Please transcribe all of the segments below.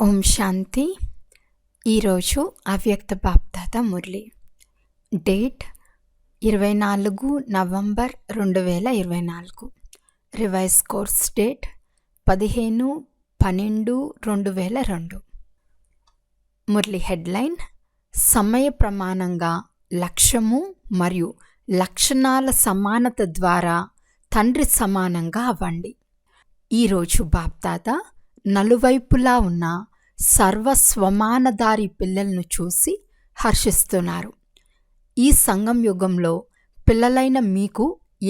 ఓం శాంతి. ఈరోజు అవ్యక్త BapDada Murali. Date 24 November 2024. Revise course date 15/12/2002. Murali headline: సమయ ప్రమాణంగా లక్ష్యము మరియు లక్షణాల సమానత ద్వారా తండ్రి సమానంగా అవ్వండి. ఈరోజు బాప్దాద నలువైపులా ఉన్న సర్వస్వమానదారి పిల్లలను చూసి హర్షిస్తున్నారు. ఈ సంగం యుగంలో పిల్లలైన మీకు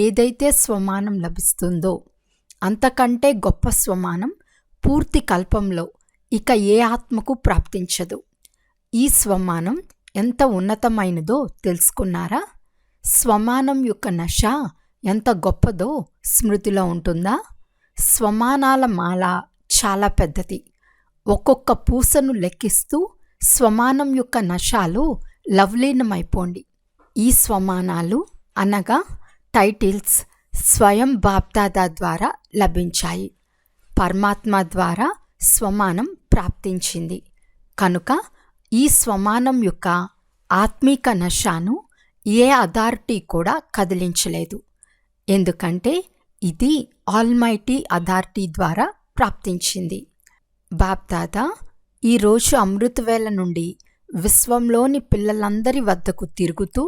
ఏదైతే స్వమానం లభిస్తుందో అంతకంటే గొప్ప స్వమానం పూర్తి కల్పంలో ఇక ఏ ఆత్మకు ప్రాప్తించదు. ఈ స్వమానం ఎంత ఉన్నతమైనదో తెలుసుకున్నారా? స్వమానం యొక్క నశ ఎంత గొప్పదో స్మృతిలో ఉంటుందా? స్వమానాల మాల చాలా పెద్దది. ఒక్కొక్క పూసను లెక్కిస్తూ స్వమానం యొక్క నశాలు లవలీనమైపోండి. ఈ స్వమానాలు అనగా టైటిల్స్ స్వయం బాప్దాదా ద్వారా లభించాయి. పరమాత్మ ద్వారా స్వమానం ప్రాప్తించింది కనుక ఈ స్వమానం యొక్క ఆత్మీక నశాను ఏ అథారిటీ కూడా కదిలించలేదు. ఎందుకంటే ఇది ఆల్మైటీ అథారిటీ ద్వారా ప్రాప్తించింది. బాప్దాదా ఈరోజు అమృతవేళ నుండి విశ్వంలోని పిల్లలందరి వద్దకు తిరుగుతూ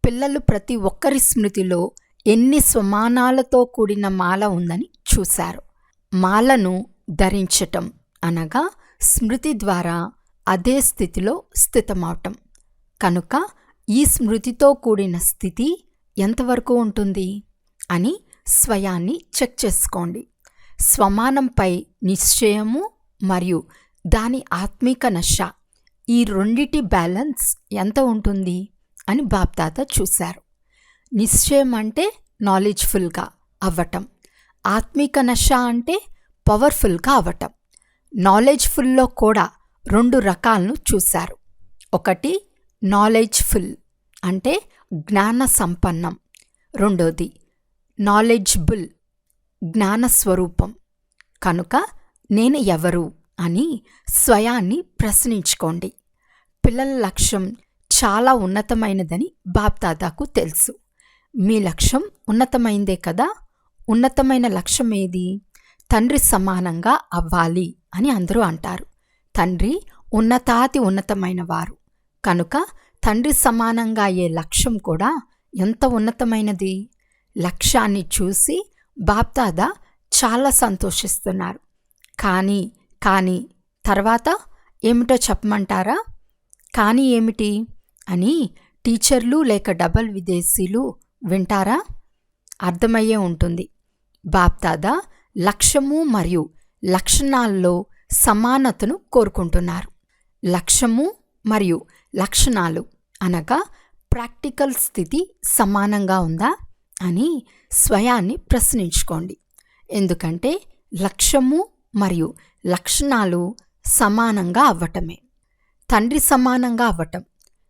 పిల్లలు ప్రతి ఒక్కరి స్మృతిలో ఎన్ని స్వమానాలతో కూడిన మాల ఉందని చూశారు. మాలను ధరించటం అనగా స్మృతి ద్వారా అదే స్థితిలో స్థితమవటం కనుక ఈ స్మృతితో కూడిన స్థితి ఎంతవరకు ఉంటుంది అని స్వయాన్ని చెక్ చేసుకోండి. స్వమానంపై నిశ్చయము మరియు దాని ఆత్మీక నశ ఈ రెండిటి బ్యాలెన్స్ ఎంత ఉంటుంది అని బాప్దాదా చూశారు. నిశ్చయం అంటే నాలెడ్జ్ఫుల్గా అవ్వటం, ఆత్మీక నశ అంటే పవర్ఫుల్గా అవ్వటం. నాలెడ్జ్ఫుల్లో కూడా 2 రకాలను చూశారు. ఒకటి నాలెడ్జ్ఫుల్ అంటే జ్ఞాన సంపన్నం, రెండోది నాలెడ్జబుల్ జ్ఞానస్వరూపం. కనుక నేను ఎవరు అని స్వయాన్ని ప్రశ్నించుకోండి. పిల్లల లక్ష్యం చాలా ఉన్నతమైనదని బాప్దాదాకు తెలుసు. మీ లక్ష్యం ఉన్నతమైందే కదా. ఉన్నతమైన లక్ష్యం ఏది? తండ్రి సమానంగా అవ్వాలి అని అందరూ అంటారు. తండ్రి ఉన్నతాతి ఉన్నతమైన వారు కనుక తండ్రి సమానంగా అయ్యే లక్ష్యం కూడా ఎంత ఉన్నతమైనది. లక్ష్యాన్ని చూసి బాప్దాదా చాలా సంతోషిస్తున్నారు. కానీ తర్వాత ఏమిటో చెప్పమంటారా? కానీ ఏమిటి అని టీచర్లు లేక డబల్ విదేశీలు వింటారా? అర్థమయ్యే ఉంటుంది. బాప్దాదా లక్ష్యము మరియు లక్షణాల్లో సమానతను కోరుకుంటున్నారు. లక్ష్యము మరియు లక్షణాలు అనగా ప్రాక్టికల్ స్థితి సమానంగా ఉందా అని స్వయాన్ని ప్రశ్నించుకోండి. ఎందుకంటే లక్ష్యము మరియు లక్షణాలు సమానంగా అవ్వటమే. తండ్రి సమానంగా అవ్వటం,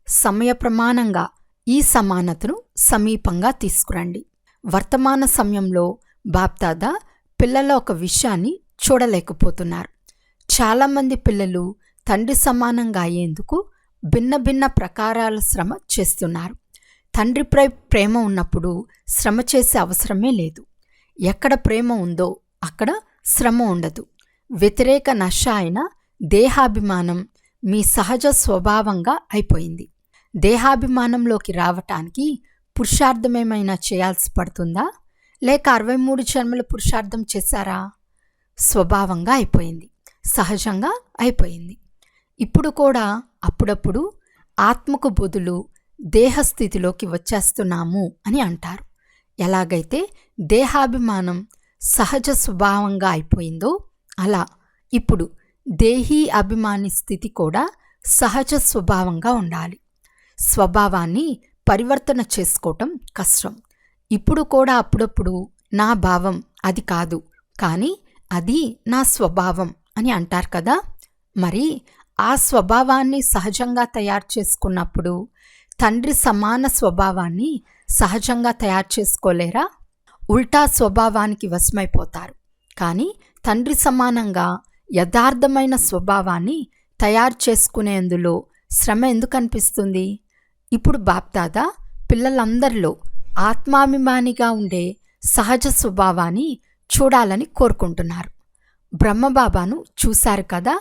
సమయ ప్రమాణంగా ఈ సమానతను సమీపంగా తీసుకురండి. వర్తమాన సమయంలో బాప్దాదా పిల్లల ఒక విషయాన్ని చూడలేకపోతున్నారు. చాలామంది పిల్లలు తండ్రి సమానంగా అయ్యేందుకు భిన్న భిన్న ప్రకారాల శ్రమ చేస్తున్నారు. తండ్రిపై ప్రేమ ఉన్నప్పుడు శ్రమ చేసే అవసరమే లేదు. ఎక్కడ ప్రేమ ఉందో అక్కడ శ్రమ ఉండదు. వ్యతిరేక నశ అయిన దేహాభిమానం మీ సహజ స్వభావంగా అయిపోయింది. దేహాభిమానంలోకి రావటానికి పురుషార్థమేమైనా చేయాల్సి పడుతుందా? లేక 63 జన్మల పురుషార్థం చేశారా? స్వభావంగా అయిపోయింది, సహజంగా అయిపోయింది. ఇప్పుడు కూడా అప్పుడప్పుడు ఆత్మకు బదులు దేహస్థితిలోకి వచ్చేస్తున్నాము అని అంటారు. ఎలాగైతే దేహాభిమానం సహజ స్వభావంగా అయిపోయిందో అలా ఇప్పుడు దేహీ అభిమాని స్థితి కూడా సహజ స్వభావంగా ఉండాలి. స్వభావాన్ని పరివర్తన చేసుకోవటం కష్టం. ఇప్పుడు కూడా అప్పుడప్పుడు నా భావం అది కాదు, కానీ అది నా స్వభావం అని అంటారు కదా. మరి ఆ స్వభావాన్ని సహజంగా తయారు చేసుకున్నప్పుడు తండ్రి సమాన స్వభావాన్ని సహజంగా తయారు చేసుకోలేరా? ఉల్టా స్వభావానికి వశమైపోతారు. కానీ తండ్రి సమానంగా యథార్థమైన స్వభావాన్ని తయారు చేసుకునేందులో శ్రమ ఎందుకు అనిపిస్తుంది? ఇప్పుడు బాప్దాదా పిల్లలందరిలో ఆత్మాభిమానిగా ఉండే సహజ స్వభావాన్ని చూడాలని కోరుకుంటున్నారు. బ్రహ్మబాబాను చూశారు కదా,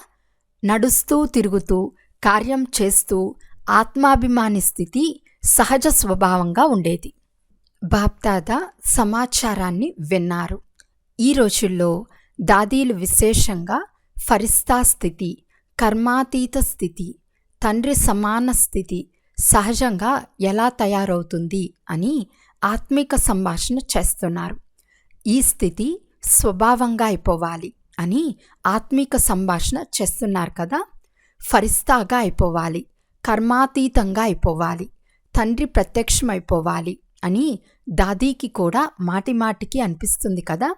నడుస్తూ తిరుగుతూ కార్యం చేస్తూ ఆత్మాభిమాని స్థితి సహజ స్వభావంగా ఉండేది. బాప్దాదా సమాచారాన్ని విన్నారు. ఈ రోజుల్లో దాదీలు విశేషంగా ఫరిస్తా స్థితి, కర్మాతీత స్థితి, తండ్రి సమాన స్థితి సహజంగా ఎలా తయారవుతుంది అని ఆత్మిక సంభాషణ చేస్తున్నారు. ఈ స్థితి స్వభావంగా అయిపోవాలి అని ఆత్మిక సంభాషణ చేస్తున్నారు కదా. ఫరిస్తాగా అయిపోవాలి, కర్మాతీతంగా అయిపోవాలి, తండ్రి ప్రత్యక్షమైపోవాలి అని దాదీకి కూడా మాటిమాటికి అనిపిస్తుంది కదా.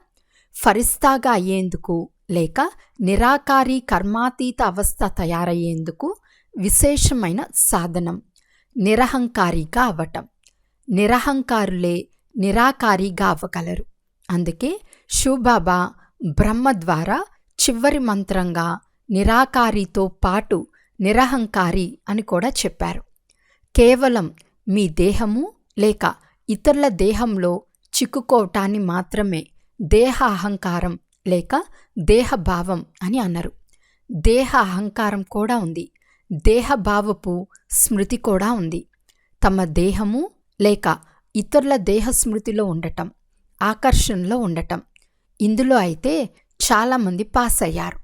ఫరిస్తాగా అయ్యేందుకు లేక నిరాకారి కర్మాతీత అవస్థ తయారయ్యేందుకు విశేషమైన సాధనం నిరహంకారిగా అవ్వటం. నిరహంకారులే నిరాకారిగా అవ్వగలరు. అందుకే శివబాబా బ్రహ్మ ద్వారా చివరి మంత్రంగా నిరాకారితో పాటు నిరహంకారి అని కూడా చెప్పారు. కేవలం మీ దేహము లేక ఇతరుల దేహంలో చిక్కుకోవటాన్ని మాత్రమే దేహ అహంకారం లేక దేహభావం అని అన్నారు. దేహ అహంకారం కూడా ఉంది, దేహభావపు స్మృతి కూడా ఉంది. తమ దేహము లేక ఇతరుల దేహ స్మృతిలో ఉండటం, ఆకర్షణలో ఉండటం. ఇందులో అయితే చాలామంది పాస్ అయ్యారు.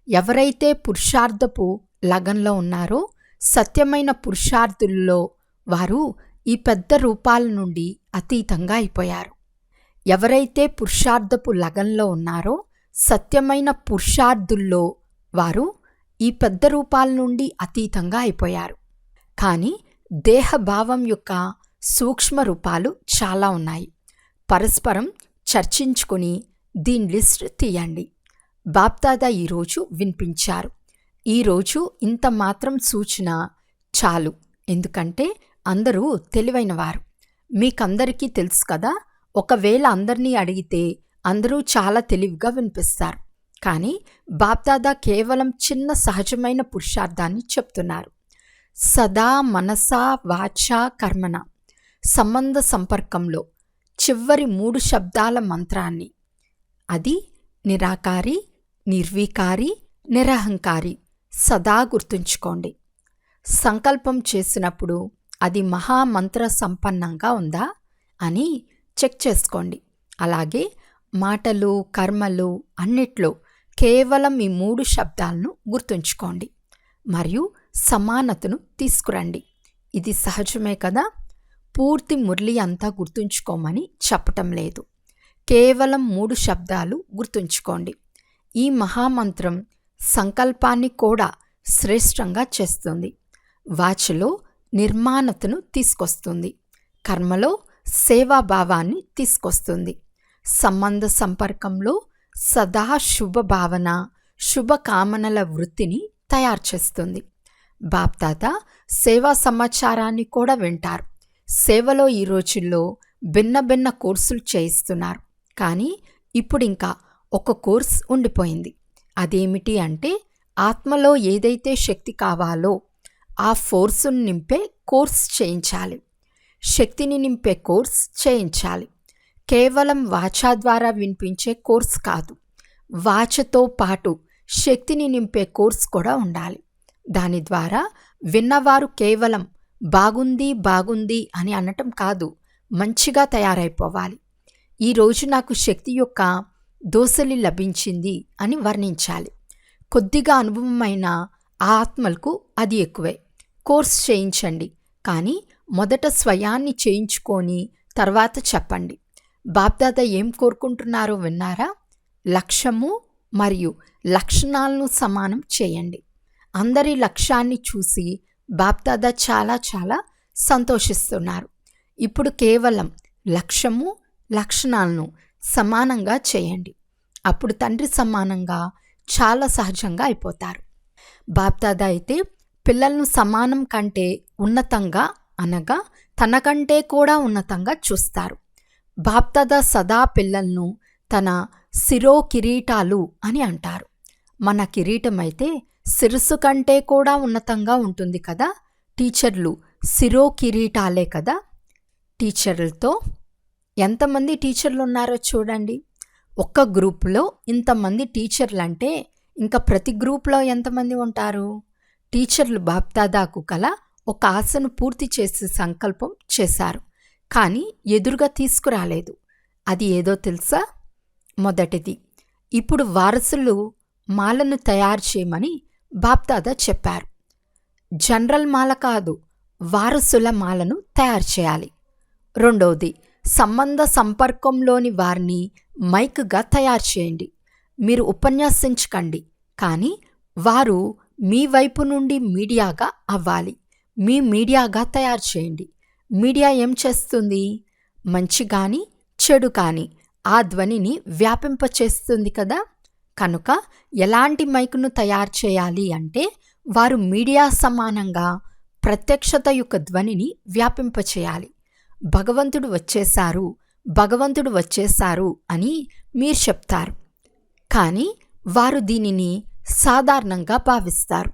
ఎవరైతే పురుషార్థపు లగన్లో ఉన్నారో సత్యమైన పురుషార్థుల్లో వారు ఈ పెద్ద రూపాల నుండి అతీతంగా అయిపోయారు. ఎవరైతే పురుషార్థపు లగన్లో ఉన్నారో సత్యమైన పురుషార్థుల్లో వారు ఈ పెద్ద రూపాల నుండి అతీతంగా అయిపోయారు. కానీ దేహభావం యొక్క సూక్ష్మ రూపాలు చాలా ఉన్నాయి. పరస్పరం చర్చించుకొని దీని లిస్ట్ తీయండి. బాప్దాదా ఈరోజు వినిపించారు. ఈరోజు ఇంత మాత్రం సూచన చాలు, ఎందుకంటే అందరూ తెలివైనవారు. మీకందరికీ తెలుసు కదా, ఒకవేళ అందరినీ అడిగితే అందరూ చాలా తెలివిగా వినిపిస్తారు. కానీ బాప్దాదా కేవలం చిన్న సహజమైన పురుషార్థాన్ని చెప్తున్నారు. సదా మనసా వాచా కర్మణ సంబంధ సంపర్కంలో చివరి 3 శబ్దాల మంత్రాన్ని, అది నిరాకారి, నిర్వికారి, నిరహంకారి సదా గుర్తుంచుకోండి. సంకల్పం చేసినప్పుడు అది మహామంత్ర సంపన్నంగా ఉందా అని చెక్ చేసుకోండి. అలాగే మాటలు కర్మలు అన్నిట్లో కేవలం ఈ 3 శబ్దాలను గుర్తుంచుకోండి మరియు సమానతను తీసుకురండి. ఇది సహజమే కదా. పూర్తి మురళి అంతా గుర్తుంచుకోమని చెప్పటం లేదు, కేవలం 3 శబ్దాలు గుర్తుంచుకోండి. ఈ మహామంత్రం సంకల్పాన్ని కూడా శ్రేష్టంగా చేస్తుంది. వాచలో నిర్మాణతను తీసుకొస్తుంది, కర్మలో సేవాభావాన్ని తీసుకొస్తుంది, సంబంధ సంపర్కంలో సదా శుభ భావన శుభకామనల వృత్తిని తయారు చేస్తుంది. బాప్దాదా సేవా సమాచారాన్ని కూడా వింటారు. సేవలో ఈ రోజుల్లో భిన్న భిన్న కోర్సులు చేయిస్తున్నారు. కానీ ఇప్పుడు ఇంకా ఒక కోర్స్ ఉండిపోయింది. అదేమిటి అంటే ఆత్మలో ఏదైతే శక్తి కావాలో ఆ ఫోర్సును నింపే కోర్స్ చేయించాలి, శక్తిని నింపే కోర్స్ చేయించాలి. కేవలం వాచా ద్వారా వినిపించే కోర్స్ కాదు, వాచతో పాటు శక్తిని నింపే కోర్స్ కూడా ఉండాలి. దాని ద్వారా విన్నవారు కేవలం బాగుంది బాగుంది అని అనటం కాదు, మంచిగా తయారైపోవాలి. ఈరోజు నాకు శక్తి యొక్క దోసలి లభించింది అని వర్ణించాలి. కొద్దిగా అనుభవమైన ఆ ఆత్మలకు అది ఎక్కువే. కోర్స్ చేయించండి, కానీ మొదట స్వయాన్ని చేయించుకొని తర్వాత చెప్పండి. బాప్దాదా ఏం కోరుకుంటున్నారో విన్నారా? లక్ష్యము మరియు లక్షణాలను సమానం చేయండి. అందరి లక్ష్యాన్ని చూసి బాప్దాదా చాలా చాలా సంతోషిస్తున్నారు. ఇప్పుడు కేవలం లక్ష్యము లక్షణాలను సమానంగా చేయండి. అప్పుడు తండ్రి సమానంగా చాలా సహజంగా అయిపోతారు. బాప్దాదా అయితే పిల్లలను సమానం కంటే ఉన్నతంగా అనగా తనకంటే కూడా ఉన్నతంగా చూస్తారు. బాప్దాదా సదా పిల్లలను తన శిరో కిరీటాలు అని అంటారు. మన కిరీటం అయితే శిరస్సు కంటే కూడా ఉన్నతంగా ఉంటుంది కదా. టీచర్లు శిరో కిరీటాలే కదా. టీచర్లతో ఎంతమంది టీచర్లు ఉన్నారో చూడండి. ఒక్క గ్రూపులో ఇంతమంది టీచర్లు అంటే ఇంకా ప్రతి గ్రూప్లో ఎంతమంది ఉంటారు? టీచర్లు బాప్దాదాకు కల ఒక ఆశను పూర్తి చేసే సంకల్పం చేశారు, కానీ ఎదురుగా తీసుకురాలేదు. అది ఏదో తెలుసా? మొదటిది, ఇప్పుడు వారసులు మాలను తయారు చేయమని బాప్దాదా చెప్పారు. జనరల్ మాల కాదు, వారసుల మాలను తయారు చేయాలి. రెండవది, సంబంధ సంపర్కంలోని వారిని మైక్గా తయారు చేయండి. మీరు ఉపన్యాసించకండి, కానీ వారు మీ వైపు నుండి మీడియాగా అవ్వాలి. మీ మీడియాగా తయారు చేయండి. మీడియా ఏం చేస్తుంది? మంచి కానీ చెడు కానీ ఆ ధ్వనిని వ్యాపింపచేస్తుంది కదా. కనుక ఎలాంటి మైకును తయారు చేయాలి అంటే వారు మీడియా సమానంగా ప్రత్యక్షత యొక్క ధ్వనిని వ్యాపింపచేయాలి. భగవంతుడు వచ్చేశారు, భగవంతుడు వచ్చేశారు అని మీరు చెప్తారు, కానీ వారు దీనిని సాధారణంగా భావిస్తారు.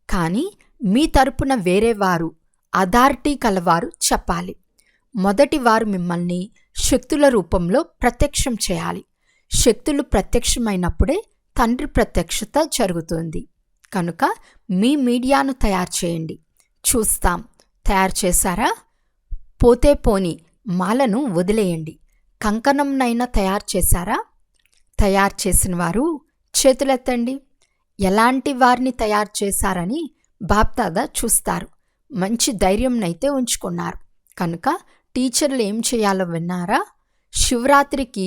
కానీ మీ తరపున వేరే వారు, అథారిటీ కలవారు చెప్పాలి. మొదటి వారు మిమ్మల్ని శక్తుల రూపంలో ప్రత్యక్షం చేయాలి. శక్తులు ప్రత్యక్షమైనప్పుడే తండ్రి ప్రత్యక్షత జరుగుతుంది. కనుక మీ మీడియాను తయారు చేయండి. చూస్తాం. తయారు చేశారా? పోతే పోని, మాలను వదిలేయండి. కంకణంనైనా తయారు చేశారా? తయారు చేసిన వారు చేతులెత్తండి. ఎలాంటి వారిని తయారు చేశారని బాప్దాదా చూస్తారు. మంచి ధైర్యంనైతే ఉంచుకున్నారు. కనుక టీచర్లు ఏం చేయాలో విన్నారా? శివరాత్రికి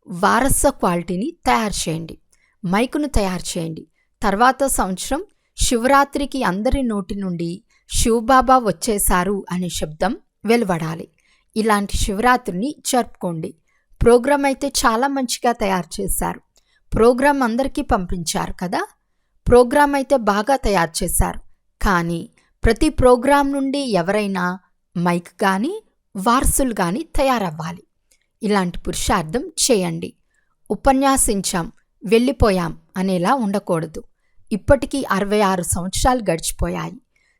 వారస క్వాలిటీని తయారు చేయండి. మైకును తయారు చేయండి. తర్వాత సంవత్సరం శివరాత్రికి అందరి నోటి నుండి శివబాబా వచ్చేశారు అనే శబ్దం వెలువడాలి. ఇలాంటి శివరాత్రిని జరుపుకోండి. ప్రోగ్రాం అయితే చాలా మంచిగా తయారు చేశారు. ప్రోగ్రాం అందరికీ పంపించారు కదా. ప్రోగ్రాం అయితే బాగా తయారు చేశారు, కానీ ప్రతి ప్రోగ్రాం నుండి ఎవరైనా మైక్ కానీ వారసులు కానీ తయారవ్వాలి. ఇలాంటి పురుషార్థం చేయండి. ఉపన్యాసించాం, వెళ్ళిపోయాం అనేలా ఉండకూడదు. ఇప్పటికీ 66 సంవత్సరాలు గడిచిపోయాయి.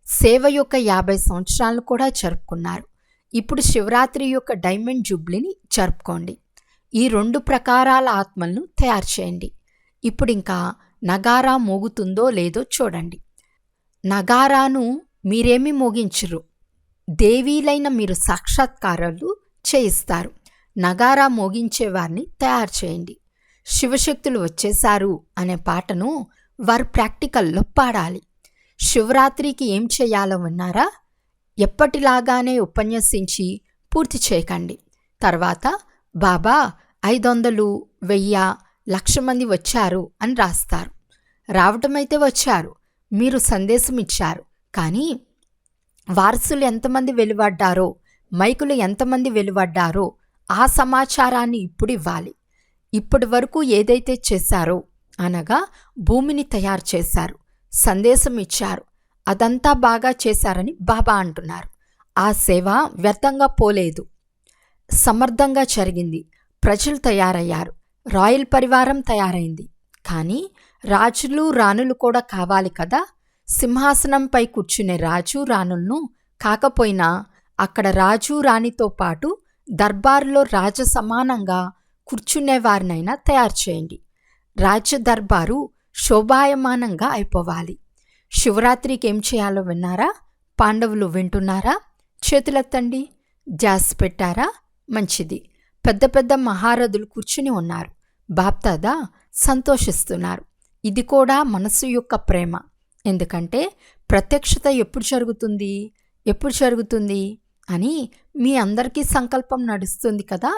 సేవ యొక్క 50 సంవత్సరాలు కూడా జరుపుకున్నారు. ఇప్పుడు శివరాత్రి యొక్క డైమండ్ జూబ్లీని జరుపుకోండి. ఈ 2 ప్రకారాల ఆత్మలను తయారు చేయండి. ఇప్పుడు ఇంకా నగారా మోగుతుందో లేదో చూడండి. నగారాను మీరేమీ మోగించరు, దేవీలైన మీరు సాక్షాత్కారాలు చేయిస్తారు. నగారా మోగించేవారిని తయారు చేయండి. శివశక్తులు వచ్చేశారు అనే పాటను వారు ప్రాక్టికల్లో పాడాలి. శివరాత్రికి ఏం చేయాలో విన్నారా? ఎప్పటిలాగానే ఉపన్యసించి పూర్తి చేయకండి. తర్వాత బాబా 500, 1000, 1,00,000 మంది వచ్చారు అని రాస్తారు. రావటమైతే వచ్చారు, మీరు సందేశం ఇచ్చారు, కానీ వారసులు ఎంతమంది వెలువడ్డారో, మైకులు ఎంతమంది వెలువడ్డారో ఆ సమాచారాన్ని ఇప్పుడు ఇవ్వాలి. ఇప్పటి వరకు ఏదైతే చేశారో, అనగా భూమిని తయారు చేశారు, సందేశం ఇచ్చారు, అదంతా బాగా చేశారని బాబా అంటున్నారు. ఆ సేవ వ్యర్థంగా పోలేదు, సమర్థంగా జరిగింది. ప్రజలు తయారయ్యారు, రాయల్ పరివారం తయారైంది. కానీ రాజులు రాణులు కూడా కావాలి కదా. సింహాసనంపై కూర్చునే రాజు రాణులను కాకపోయినా అక్కడ రాజు రాణితో పాటు దర్బారులో రాజ సమానంగా కూర్చునేవారినైనా తయారు చేయండి. రాజ్య దర్బారు శోభాయమానంగా అయిపోవాలి. శివరాత్రికి ఏం చేయాలో విన్నారా? పాండవులు వింటున్నారా? చేతులెత్తండి. ధ్యాస పెట్టారా? మంచిది. పెద్ద పెద్ద మహారథులు కూర్చుని ఉన్నారు. బాప్దాదా సంతోషిస్తున్నారు. ఇది కూడా మనసు యొక్క ప్రేమ. ఎందుకంటే ప్రత్యక్షత ఎప్పుడు జరుగుతుంది, ఎప్పుడు జరుగుతుంది అని మీ అందరికీ సంకల్పం నడుస్తుంది కదా.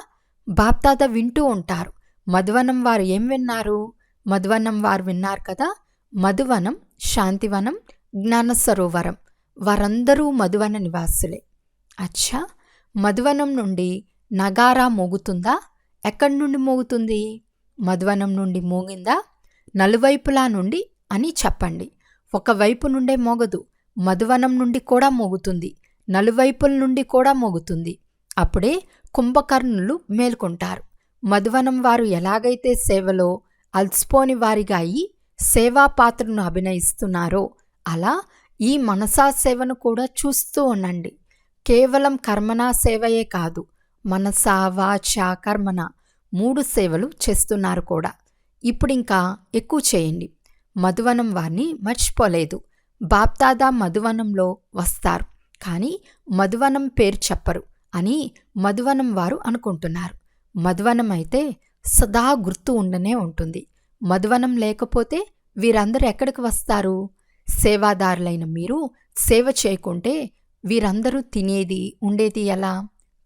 బాప్దాదా వింటూ ఉంటారు. మధువనం వారు ఏం విన్నారు? మధువనం వారు విన్నారు కదా. మధువనం, శాంతివనం, జ్ఞాన సరోవరం వారందరూ మధువన నివాసులే. అచ్చా, మధువనం నుండి నగారా మోగుతుందా? ఎక్కడి నుండి మోగుతుంది? మధువనం నుండి మోగిందా? నలువైపులా నుండి అని చెప్పండి. ఒకవైపు నుండే మోగదు, మధువనం నుండి కూడా మోగుతుంది, నలువైపుల నుండి కూడా మోగుతుంది. అప్పుడే కుంభకర్ణులు మేల్కొంటారు. మధువనం వారు ఎలాగైతే సేవలో అలసిపోని వారిగా అయి సేవా పాత్రను అభినయిస్తున్నారో అలా ఈ మనసా సేవను కూడా చూస్తూ ఉండండి. కేవలం కర్మనా సేవయే కాదు, మనసా వాచ కర్మన 3 సేవలు చేస్తున్నారు కూడా. ఇప్పుడింకా ఎక్కువ చేయండి. మధువనం వారిని మర్చిపోలేదు. బాప్దాదా మధువనంలో వస్తారు, కానీ మధువనం పేరు చెప్పరు అని మధువనం వారు అనుకుంటున్నారు. మధువనం అయితే సదా గుర్తు ఉండనే ఉంటుంది. మధువనం లేకపోతే వీరందరూ ఎక్కడికి వస్తారు? సేవాదారులైన మీరు సేవ చేయకుంటే వీరందరూ తినేది ఉండేది ఎలా?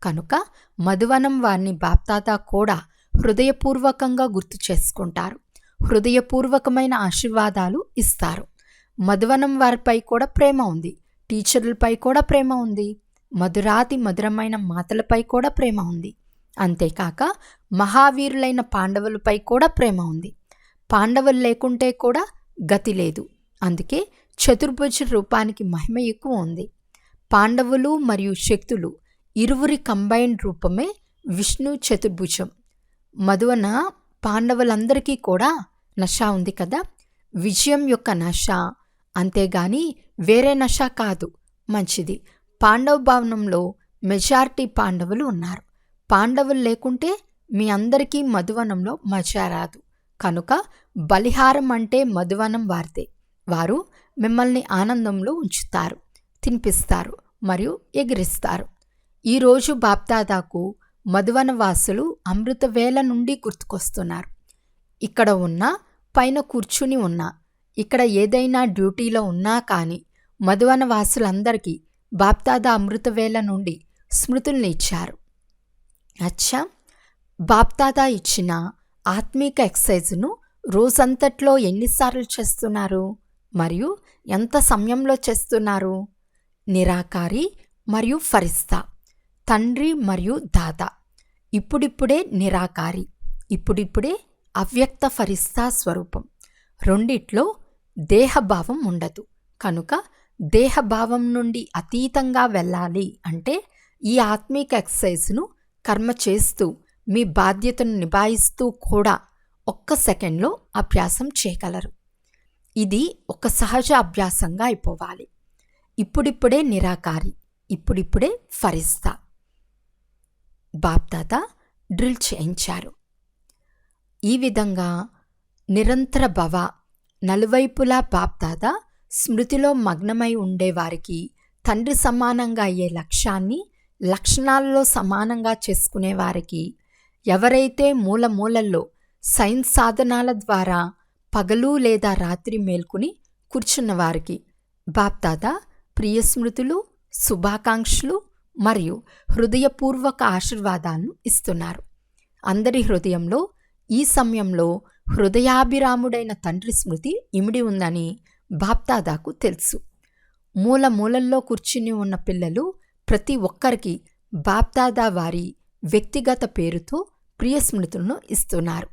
కనుక మధువనం వారిని బాప్దాదా కూడా హృదయపూర్వకంగా గుర్తు చేసుకుంటారు. హృదయపూర్వకమైన ఆశీర్వాదాలు ఇస్తారు. మధువనం వారిపై కూడా ప్రేమ ఉంది. టీచర్లపై కూడా ప్రేమ ఉంది. మధురాతి మధురమైన మాటలపై కూడా ప్రేమ ఉంది. అంతేకాక మహావీరులైన పాండవులపై కూడా ప్రేమ ఉంది. పాండవులు లేకుంటే కూడా గతి లేదు. అందుకే చతుర్భుజ రూపానికి మహిమ ఎక్కువ ఉంది. పాండవులు మరియు శక్తులు ఇరువురి కంబైన్డ్ రూపమే విష్ణు చతుర్భుజం. మధువన పాండవులందరికీ కూడా నష ఉంది కదా, విజయం యొక్క నష, అంతేగాని వేరే నష కాదు. మంచిది. పాండవ భవనంలో మెజారిటీ పాండవులు ఉన్నారు. పాండవులు లేకుంటే మీ అందరికీ మధువనంలో మజా రాదు. కనుక బలిహారం అంటే మధువనం వారిదే. వారు మిమ్మల్ని ఆనందంలో ఉంచుతారు, తినిపిస్తారు మరియు ఎగిరిస్తారు. ఈరోజు బాప్దాదాకు మధువనవాసులు అమృతవేళ నుండి గుర్తుకొస్తున్నారు. ఇక్కడ ఉన్నా, పైన కూర్చుని ఉన్నా, ఇక్కడ ఏదైనా డ్యూటీలో ఉన్నా కానీ మధువనవాసులందరికీ బాప్దాదా అమృతవేళ నుండి స్మృతుల్ని ఇచ్చారు. అచ్చా, బాప్దాదా ఇచ్చిన ఆత్మీక ఎక్సర్సైజ్ను రోజంతట్లో ఎన్నిసార్లు చేస్తున్నారు మరియు ఎంత సమయంలో చేస్తున్నారు? నిరాకారి మరియు ఫరిస్తా, తండ్రి మరియు దాదా. ఇప్పుడిప్పుడే నిరాకారి, ఇప్పుడిప్పుడే అవ్యక్త ఫరిస్తా స్వరూపం. రెండిట్లో దేహభావం ఉండదు. కనుక దేహభావం నుండి అతీతంగా వెళ్ళాలి అంటే ఈ ఆత్మీక ఎక్సర్సైజ్ను కర్మ చేస్తూ మీ బాధ్యతను నిభాయిస్తూ కూడా 1 సెకండ్లో అభ్యాసం చేయగలరు. ఇది ఒక సహజ అభ్యాసంగా అయిపోవాలి. ఇప్పుడిప్పుడే నిరాకారి, ఇప్పుడిప్పుడే ఫరిస్తా. బాప్దాదా డ్రిల్ చేయించారు. ఈ విధంగా నిరంతర భవ నలువైపులా బాప్దాదా స్మృతిలో మగ్నమై ఉండేవారికి తండ్రి సమానంగా అయ్యే లక్ష్యాన్ని లక్షణాల్లో సమానంగా చేసుకునేవారికి, ఎవరైతే మూలమూలల్లో సైన్స్ సాధనాల ద్వారా పగలు లేదా రాత్రి మేల్కొని కూర్చున్నవారికి బాప్దాదా ప్రియస్మృతులు, శుభాకాంక్షలు మరియు హృదయపూర్వక ఆశీర్వాదాలను ఇస్తున్నారు. అందరి హృదయంలో ఈ సమయంలో హృదయాభిరాముడైన తండ్రి స్మృతి ఇమిడి ఉందని బాప్దాదాకు తెలుసు. మూలమూలల్లో కూర్చుని ఉన్న పిల్లలు ప్రతి ఒక్కరికి బాప్దాదా వారి వ్యక్తిగత పేరుతో ప్రియస్మృతులను ఇస్తున్నారు.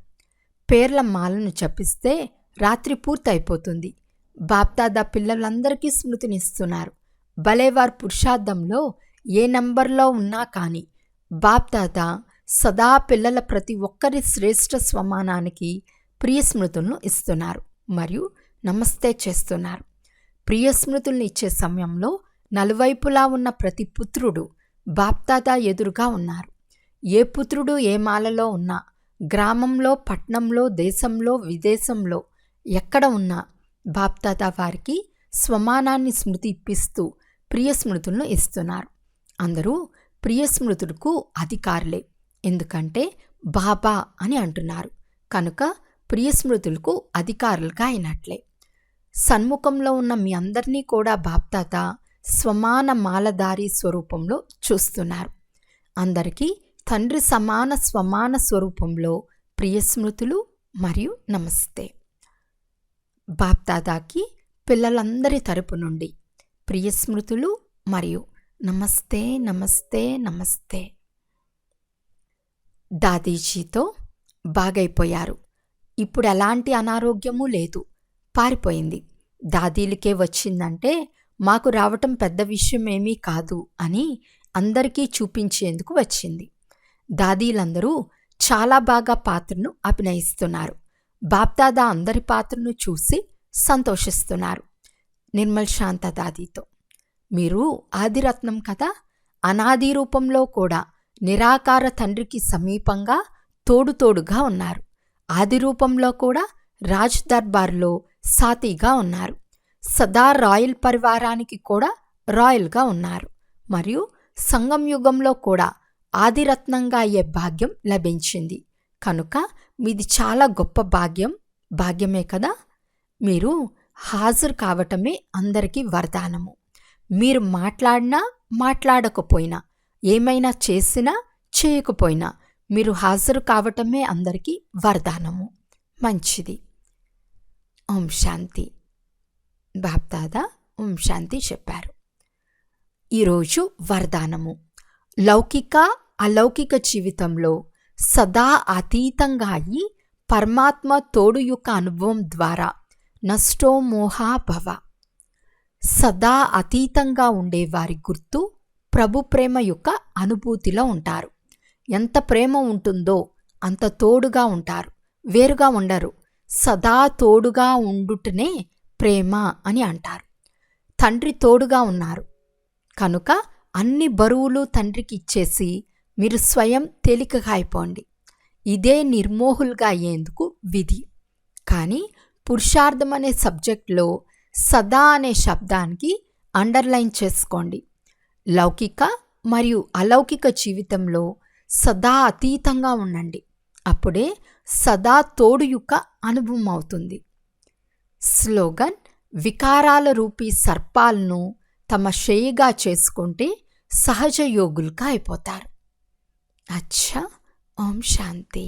పేర్ల మాలను జపిస్తే రాత్రి పూర్తయిపోతుంది. బాప్దాదా పిల్లలందరికీ స్మృతినిస్తున్నారు. భలేవార్ పురుషార్థంలో ఏ నంబర్లో ఉన్నా కానీ బాప్దాదా సదా పిల్లల ప్రతి ఒక్కరి శ్రేష్ఠ స్వమానానికి ప్రియస్మృతులను ఇస్తున్నారు మరియు నమస్తే చేస్తున్నారు. ప్రియస్మృతుల్ని ఇచ్చే సమయంలో నలువైపులా ఉన్న ప్రతి పుత్రుడు బాప్దాదా ఎదురుగా ఉన్నారు. ఏ పుత్రుడు ఏ మాలలో ఉన్నా, గ్రామంలో, పట్నంలో, దేశంలో, విదేశంలో ఎక్కడ ఉన్నా బాప్దాదా వారికి స్వమానాన్ని స్మృతి ఇప్పిస్తూ ప్రియస్మృతులను ఇస్తున్నారు. అందరూ ప్రియస్మృతులకు అధికారులే, ఎందుకంటే బాబా అని అంటున్నారు. కనుక ప్రియస్మృతులకు అధికారులుగా అయినట్లే. సన్ముఖంలో ఉన్న మీ అందరినీ కూడా బాప్దాదా స్వమాన మాలధారి స్వరూపంలో చూస్తున్నారు. అందరికీ తండ్రి సమాన స్వమాన స్వరూపంలో ప్రియస్మృతులు మరియు నమస్తే. బాప్దాదాకి పిల్లలందరి తరపు నుండి ప్రియస్మృతులు మరియు నమస్తే నమస్తే నమస్తే. దాదీజీతో బాగైపోయారు. ఇప్పుడు ఎలాంటి అనారోగ్యమూ లేదు, పారిపోయింది. దాదీలకే వచ్చిందంటే మాకు రావటం పెద్ద విషయమేమీ కాదు అని అందరికీ చూపించేందుకు వచ్చింది. దాదీలందరూ చాలా బాగా పాత్రను అభినయిస్తున్నారు. బాప్దాదా అందరి పాత్రను చూసి సంతోషిస్తున్నారు. నిర్మల్ శాంత దాదీతో, మీరు ఆదిరత్నం కదా, అనాది రూపంలో కూడా నిరాకార తండ్రికి సమీపంగా తోడుగా ఉన్నారు. ఆది రూపంలో కూడా రాజ్ దర్బార్లో సాతిగా ఉన్నారు. సదా రాయల్ పరివారానికి కూడా రాయల్గా ఉన్నారు. మరియు సంగం యుగంలో కూడా ఆదిరత్నంగా అయ్యే భాగ్యం లభించింది. కనుక మీది చాలా గొప్ప భాగ్యమే కదా. మీరు హాజరు కావటమే అందరికీ వరదానము. మీరు మాట్లాడినా మాట్లాడకపోయినా, ఏమైనా చేసినా చేయకపోయినా మీరు హాజరు కావటమే అందరికీ వరదానము. మంచిది. ఓం శాంతి. బాప్దాదా ఓం శాంతి చెప్పారు. ఈరోజు వరదానము. లౌకిక అలౌకిక జీవితంలో సదా అతీతంగా అయి పరమాత్మ తోడు యొక్క అనుభవం ద్వారా నష్టో మోహాభవ. సదా అతీతంగా ఉండేవారి గుర్తు ప్రభు ప్రేమ యొక్క అనుభూతిలో ఉంటారు. ఎంత ప్రేమ ఉంటుందో అంత తోడుగా ఉంటారు, వేరుగా ఉండరు. సదా తోడుగా ఉండుటనే ప్రేమ అని అంటారు. తండ్రి తోడుగా ఉన్నారు కనుక అన్ని బరువులు తండ్రికి ఇచ్చేసి మీరు స్వయం తేలికగా అయిపోండి. ఇదే నిర్మోహులుగా అయ్యేందుకు విధి. కానీ పురుషార్థం అనే సబ్జెక్ట్లో సదా అనే శబ్దానికి అండర్లైన్ చేసుకోండి. లౌకిక మరియు అలౌకిక జీవితంలో సదా అతీతంగా ఉండండి. అప్పుడే సదా తోడు యొక్క అనుభవం అవుతుంది. స్లోగన్: వికారాల రూపీ సర్పాలను తమ షేయిగా చేసుకుంటే సహజ యోగులుగా అయిపోతారు. అచ్చా. ఓం శాంతి.